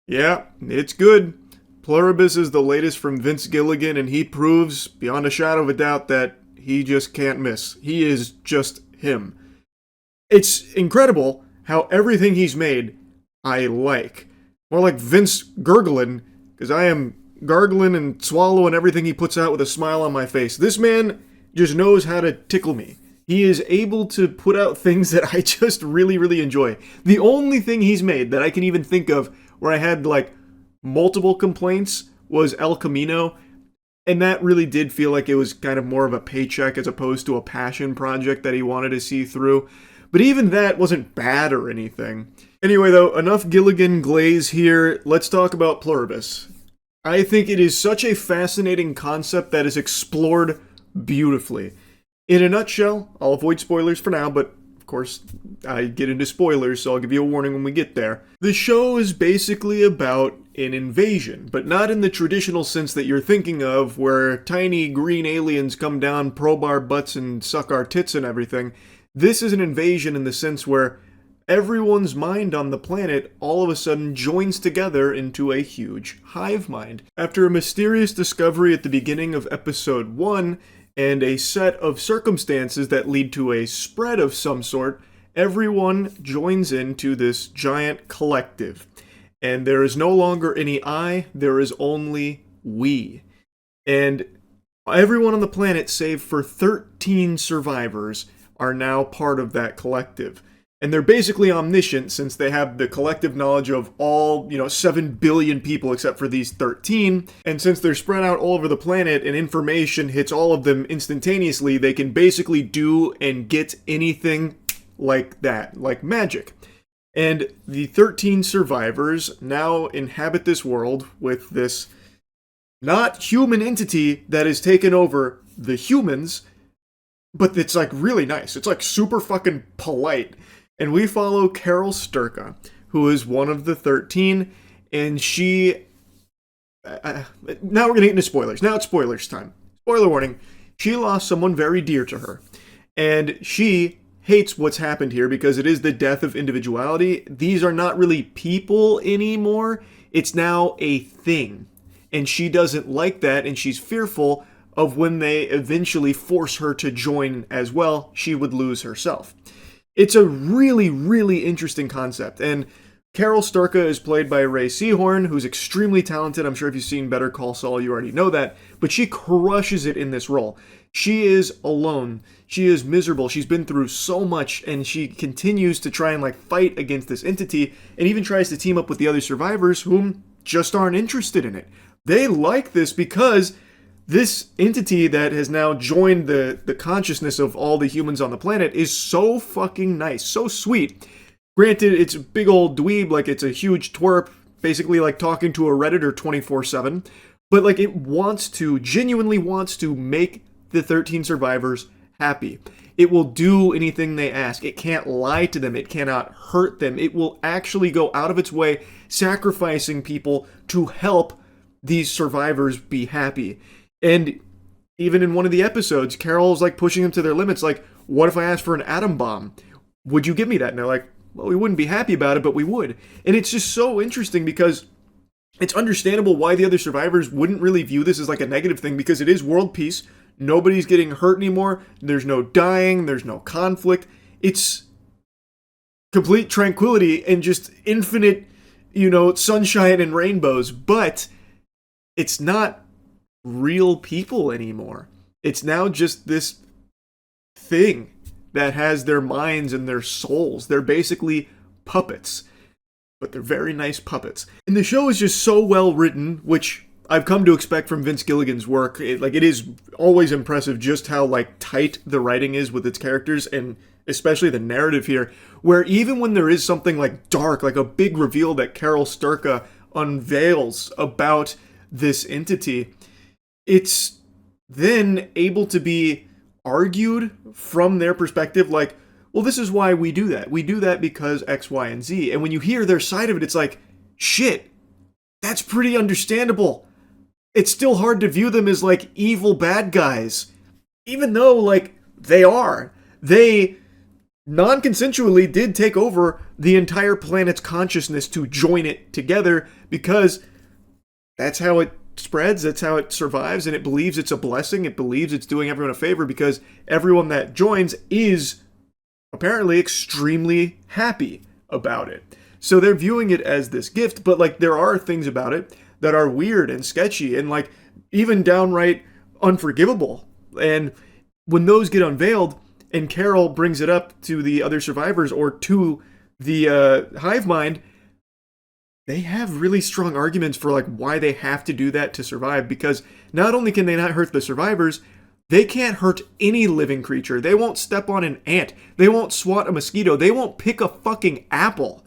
Yeah, it's good. Pluribus is the latest from Vince Gilligan, and he proves, beyond a shadow of a doubt, that he just can't miss. He is just him. It's incredible how everything he's made, I like. More like Vince gurgling, because I am gargling and swallowing everything he puts out with a smile on my face. This man just knows how to tickle me. He is able to put out things that I just really, really enjoy. The only thing he's made that I can even think of where I had like multiple complaints was El Camino, and that really did feel like it was kind of more of a paycheck as opposed to a passion project that he wanted to see through. But even that wasn't bad or anything. Anyway, though, enough Gilligan glaze here. Let's talk about Pluribus. I think it is such a fascinating concept that is explored beautifully. In a nutshell, I'll avoid spoilers for now, but of course, I get into spoilers, so I'll give you a warning when we get there. The show is basically about an invasion, but not in the traditional sense that you're thinking of, where tiny green aliens come down, probe our butts, and suck our tits and everything. This is an invasion in the sense where everyone's mind on the planet all of a sudden joins together into a huge hive mind. After a mysterious discovery at the beginning of episode 1, and a set of circumstances that lead to a spread of some sort, everyone joins into this giant collective. And there is no longer any I, there is only we. And everyone on the planet, save for 13 survivors, are now part of that collective. And they're basically omniscient since they have the collective knowledge of all, 7 billion people except for these 13. And since they're spread out all over the planet and information hits all of them instantaneously, they can basically do and get anything like that, like magic. And the 13 survivors now inhabit this world with this not human entity that has taken over the humans, but it's like really nice. It's like super fucking polite. And we follow Carol Sturka, who is one of the 13, and she... now we're going to get into spoilers. Now it's spoilers time. Spoiler warning. She lost someone very dear to her. And she hates what's happened here because it is the death of individuality. These are not really people anymore. It's now a thing. And she doesn't like that, and she's fearful of when they eventually force her to join as well, she would lose herself. It's a really, really interesting concept, and Carol Sturka is played by Ray Seahorn, who's extremely talented. I'm sure if you've seen Better Call Saul, you already know that, but she crushes it in this role. She is alone. She is miserable. She's been through so much, and she continues to try and fight against this entity, and even tries to team up with the other survivors whom just aren't interested in it. They like this because this entity that has now joined the consciousness of all the humans on the planet is so fucking nice, so sweet. Granted, it's a big old dweeb, it's a huge twerp, basically talking to a Redditor 24/7, but it genuinely wants to make the 13 survivors happy. It will do anything they ask. It can't lie to them. It cannot hurt them. It will actually go out of its way, sacrificing people to help these survivors be happy. And even in one of the episodes, Carol's pushing them to their limits. What if I asked for an atom bomb? Would you give me that? And they're like, well, we wouldn't be happy about it, but we would. And it's just so interesting because it's understandable why the other survivors wouldn't really view this as a negative thing, because it is world peace. Nobody's getting hurt anymore. There's no dying. There's no conflict. It's complete tranquility and just infinite, sunshine and rainbows. But it's not real people anymore. It's now just this thing that has their minds and their souls. They're basically puppets, but they're very nice puppets. And the show is just so well written, which I've come to expect from Vince Gilligan's work. It is always impressive just how tight the writing is with its characters, and especially the narrative here, where even when there is something dark, a big reveal that Carol Sturka unveils about this entity, it's then able to be argued from their perspective, well, this is why we do that. We do that because X, Y, and Z. And when you hear their side of it, it's shit, that's pretty understandable. It's still hard to view them as evil bad guys, even though they are. They non-consensually did take over the entire planet's consciousness to join it together, because that's how it spreads, that's how it survives, and it believes it's a blessing, it believes it's doing everyone a favor, because everyone that joins is apparently extremely happy about it. So they're viewing it as this gift, but like there are things about it that are weird and sketchy and like even downright unforgivable. And when those get unveiled and Carol brings it up to the other survivors or to the hive mind, they have really strong arguments for like why they have to do that to survive, because not only can they not hurt the survivors, they can't hurt any living creature. They won't step on an ant. They won't swat a mosquito. They won't pick a fucking apple.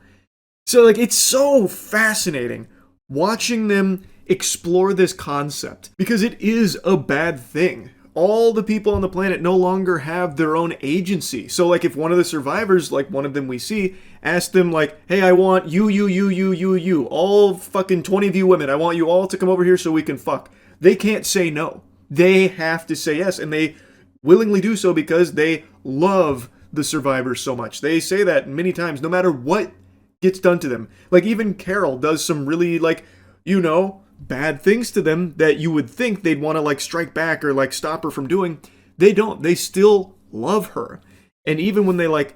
So like it's so fascinating watching them explore this concept, because it is a bad thing. All the people on the planet no longer have their own agency. So like if one of the survivors, like one of them we see, asked them like, hey, I want you, all fucking 20 of you women, I want you all to come over here so we can fuck. They can't say no. They have to say yes, and they willingly do so because they love the survivors so much. They say that many times, no matter what gets done to them. Like even Carol does some really like, bad things to them that you would think they'd want to like strike back or like stop her from doing. They don't. They still love her. And even when they like,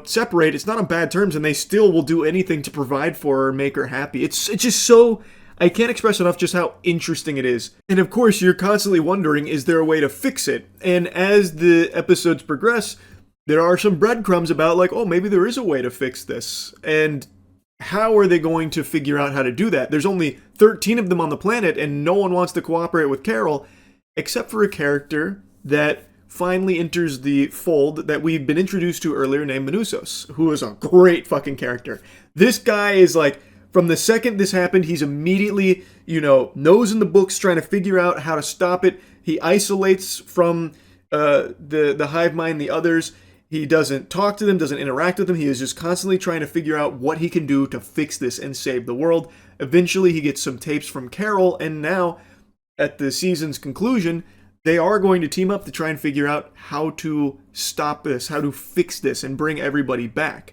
separate, it's not on bad terms, and they still will do anything to provide for her, make her happy. It's just so, I can't express enough just how interesting it is. And of course, you're constantly wondering, is there a way to fix it? And as the episodes progress, there are some breadcrumbs about like, oh, maybe there is a way to fix this. And how are they going to figure out how to do that? There's only 13 of them on the planet, and no one wants to cooperate with Carol, except for a character that finally enters the fold that we've been introduced to earlier, named Manus, who is a great fucking character. This guy is like, from the second this happened, he's immediately, nose in the books trying to figure out how to stop it. He isolates from the hive mind, the others. He doesn't talk to them, doesn't interact with them. He is just constantly trying to figure out what he can do to fix this and save the world. Eventually, he gets some tapes from Carol, and now, at the season's conclusion, they are going to team up to try and figure out how to stop this, how to fix this, and bring everybody back.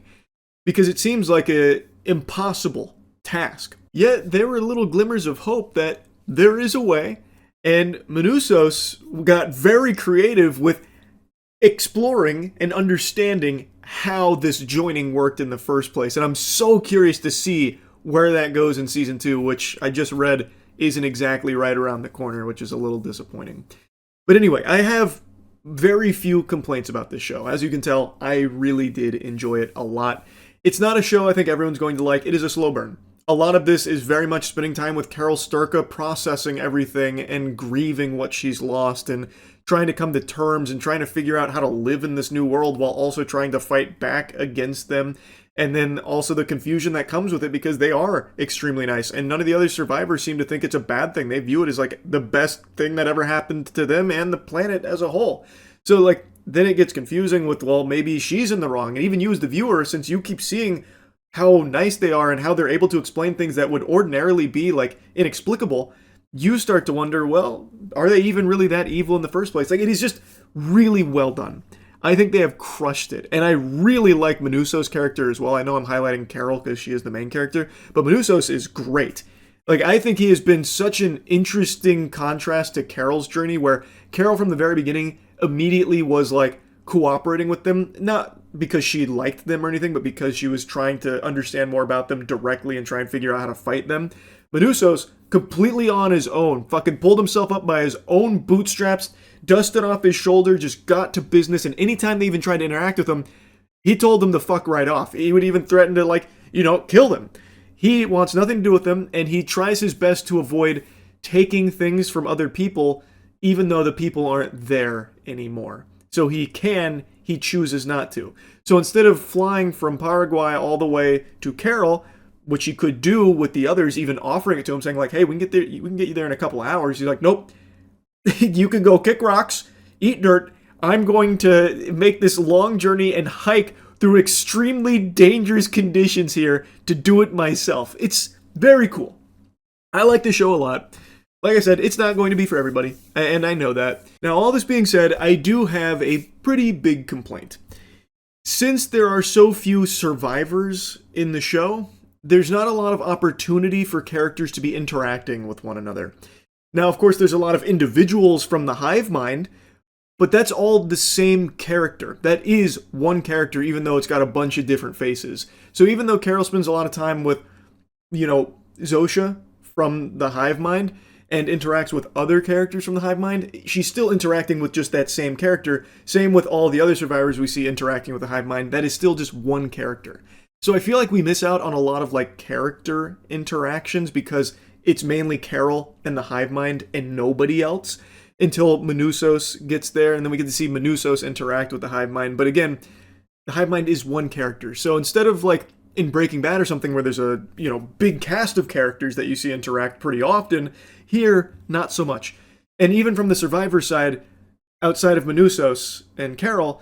Because it seems like an impossible task. Yet, there were little glimmers of hope that there is a way, and Manusos got very creative with exploring and understanding how this joining worked in the first place. And I'm so curious to see where that goes in season 2, which I just read isn't exactly right around the corner, which is a little disappointing. But anyway, I have very few complaints about this show. As you can tell, I really did enjoy it a lot. It's not a show I think everyone's going to like. It is a slow burn. A lot of this is very much spending time with Carol Sturka, processing everything and grieving what she's lost and trying to come to terms and trying to figure out how to live in this new world while also trying to fight back against them. And then also the confusion that comes with it, because they are extremely nice. And none of the other survivors seem to think it's a bad thing. They view it as like the best thing that ever happened to them and the planet as a whole. So like, then it gets confusing with, well, maybe she's in the wrong. And even you as the viewer, since you keep seeing how nice they are and how they're able to explain things that would ordinarily be like inexplicable, you start to wonder, well, are they even really that evil in the first place? Like, it is just really well done. I think they have crushed it. And I really like Manusos' character as well. I know I'm highlighting Carol because she is the main character, but Manusos is great. Like, I think he has been such an interesting contrast to Carol's journey, where Carol from the very beginning immediately was like cooperating with them, not because she liked them or anything, but because she was trying to understand more about them directly and try and figure out how to fight them. Manusos, completely on his own, fucking pulled himself up by his own bootstraps, dusted off his shoulder, just got to business, and anytime they even tried to interact with him, he told them to fuck right off. He would even threaten to, like, kill them. He wants nothing to do with them, and he tries his best to avoid taking things from other people, even though the people aren't there anymore. So he chooses not to. So instead of flying from Paraguay all the way to Carol, which he could do with the others, even offering it to him, saying like, hey, we can get you there in a couple of hours. He's like, nope, you can go kick rocks, eat dirt. I'm going to make this long journey and hike through extremely dangerous conditions here to do it myself. It's very cool. I like the show a lot. Like I said, it's not going to be for everybody, and I know that. Now, all this being said, I do have a pretty big complaint. Since there are so few survivors in the show, there's not a lot of opportunity for characters to be interacting with one another. Now, of course, there's a lot of individuals from the hive mind, but that's all the same character. That is one character, even though it's got a bunch of different faces. So even though Carol spends a lot of time with, Zosha from the hive mind and interacts with other characters from the hive mind, she's still interacting with just that same character. Same with all the other survivors we see interacting with the hive mind. That is still just one character. So I feel like we miss out on a lot of character interactions because it's mainly Carol and the hive mind and nobody else until Manusos gets there, and then we get to see Manusos interact with the hive mind. But again, the hive mind is one character. So instead of in Breaking Bad or something where there's a big cast of characters that you see interact pretty often, here not so much. And even from the survivor side, outside of Manusos and Carol,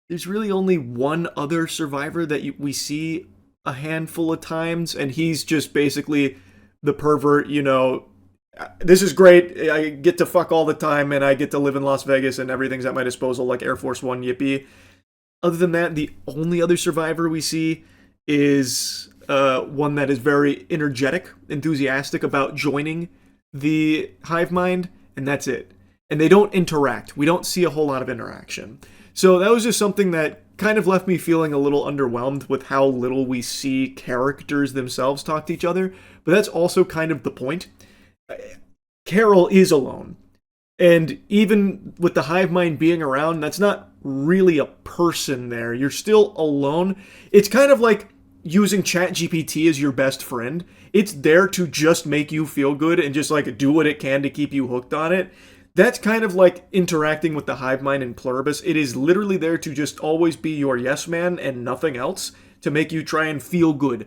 there's really only one other survivor that we see a handful of times, and he's just basically the pervert, this is great, I get to fuck all the time, and I get to live in Las Vegas, and everything's at my disposal, like Air Force One, yippee. Other than that, the only other survivor we see is one that is very energetic, enthusiastic about joining the hive mind, and that's it. And they don't interact. We don't see a whole lot of interaction. So that was just something that kind of left me feeling a little underwhelmed with how little we see characters themselves talk to each other. But that's also kind of the point. Carol is alone. And even with the hive mind being around, that's not really a person there. You're still alone. It's kind of like using ChatGPT as your best friend. It's there to just make you feel good and just do what it can to keep you hooked on it. That's kind of like interacting with the hive mind in Pluribus. It is literally there to just always be your yes man and nothing else, to make you try and feel good.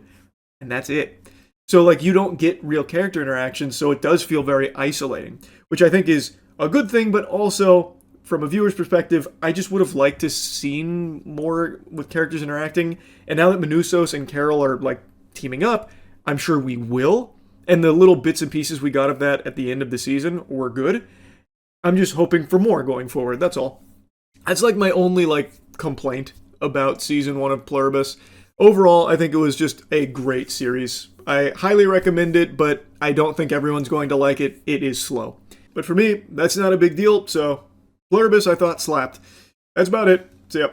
And that's it. So you don't get real character interactions, so it does feel very isolating, which I think is a good thing, but also from a viewer's perspective, I just would have liked to seen more with characters interacting. And now that Manusos and Carol are teaming up, I'm sure we will. And the little bits and pieces we got of that at the end of the season were good. I'm just hoping for more going forward, that's all. That's my only complaint about season 1 of Pluribus. Overall, I think it was just a great series. I highly recommend it, but I don't think everyone's going to like it. It is slow. But for me, that's not a big deal, so Pluribus I thought slapped. That's about it. See ya.